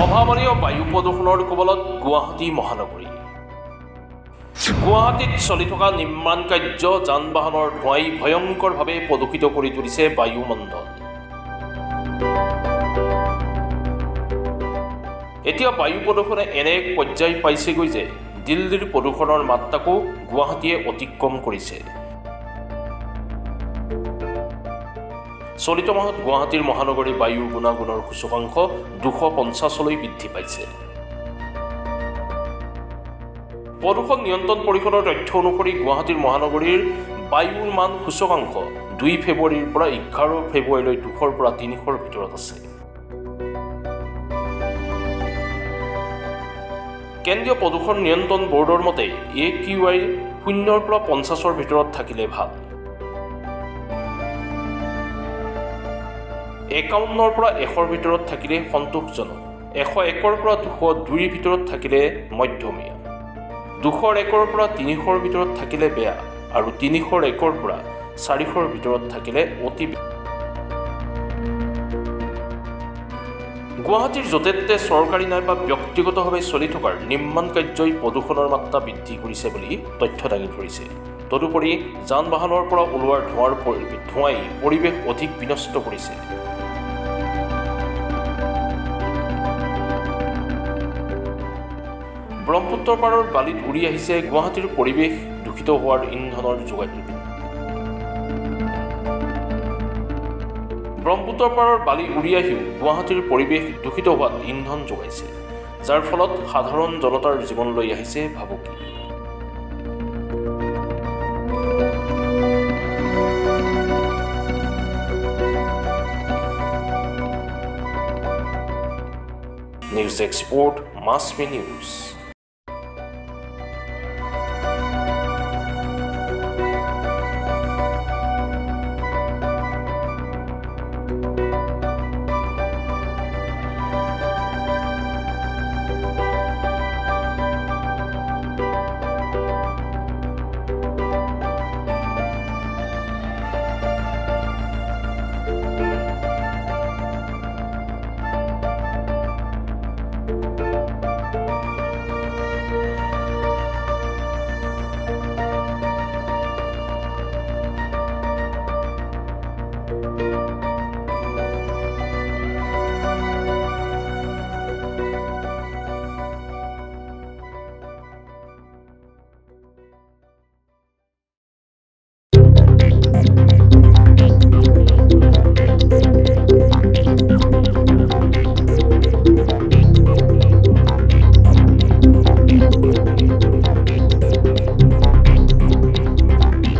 অভাৱনীয় বায়ু প্ৰদূষণৰ কবলত গুৱাহাটী মহানগৰী। গুৱাহাটীত চলি থকা নিৰ্মাণ কাৰ্য যান বাহনৰ ধোঁৱাই ভয়ংকৰভাৱে প্ৰদূষিত কৰি তুলিছে বায়ুমণ্ডল। এতিয়া বায়ু প্ৰদূষণে এনে এক পৰ্যায় পাইছেগৈ যে দিল্লীৰ প্ৰদূষণৰ মাত্ৰাকো গুৱাহাটীয়ে অতিক্ৰম কৰিছে। চলিত মাহত গুৱাহাটীৰ মহানগৰীৰ বায়ুৰ গুণাগুণৰ সূচকাংক 250লৈ বৃদ্ধি পাইছে। প্ৰদূষণ নিয়ন্ত্ৰণ পৰিষদৰ তথ্য অনুসৰি গুৱাহাটীৰ মহানগৰীৰ বায়ুৰ মান সূচকাংক 2 ফেব্ৰুৱাৰীৰ পৰা 11 ফেব্ৰুৱাৰীলৈ 200ৰ পৰা 300ৰ ভিতৰত আছে। কেন্দ্ৰীয় প্ৰদূষণ নিয়ন্ত্ৰণ বৰ্ডৰ মতে AQI 0ৰ পৰা 50ৰ ভিতৰত থাকিলে ভাল। 51ৰ পৰা 100ৰ ভিতৰত থাকিলে সন্তোষজনক, 101ৰ পৰা 202ৰ ভিতৰত থাকিলে মধ্যমীয়া, 201ৰ পৰা 300ৰ ভিতৰত থাকিলে বেয়া আৰু 301ৰ পৰা 400ৰ ভিতৰত থাকিলে অতি বেয়া। গুৱাহাটীৰ য'তে ত'তে চৰকাৰী নাইবা ব্যক্তিগতভাৱে চলি থকাৰ নিৰ্মাণ কাৰ্যই প্ৰদূষণৰ মাত্ৰা বৃদ্ধি কৰিছে বুলি তথ্য দাঙি ধৰিছে। তদুপৰি যান বাহনৰ পৰা ওলোৱাৰ ধোঁৱাই পৰিৱেশ অধিক বিনষ্ট কৰিছে। ব্ৰহ্মপুত্ৰৰ পাৰৰ বালিত উৰি আহিছে গুৱাহাটীৰ পৰিৱেশ দূষিত হোৱাৰ ইন্ধনৰ যোগান। ব্ৰহ্মপুত্ৰৰ পাৰৰ বালি উৰি আহিও গুৱাহাটীৰ পৰিৱেশ দূষিত হোৱাত ইন্ধন যোগাইছে, যাৰ ফলত সাধাৰণ জনতাৰ জীৱনলৈ আহিছে ভাবুকি। নিউজ এক্সপোৰ্ট, মাছমি নিউজ।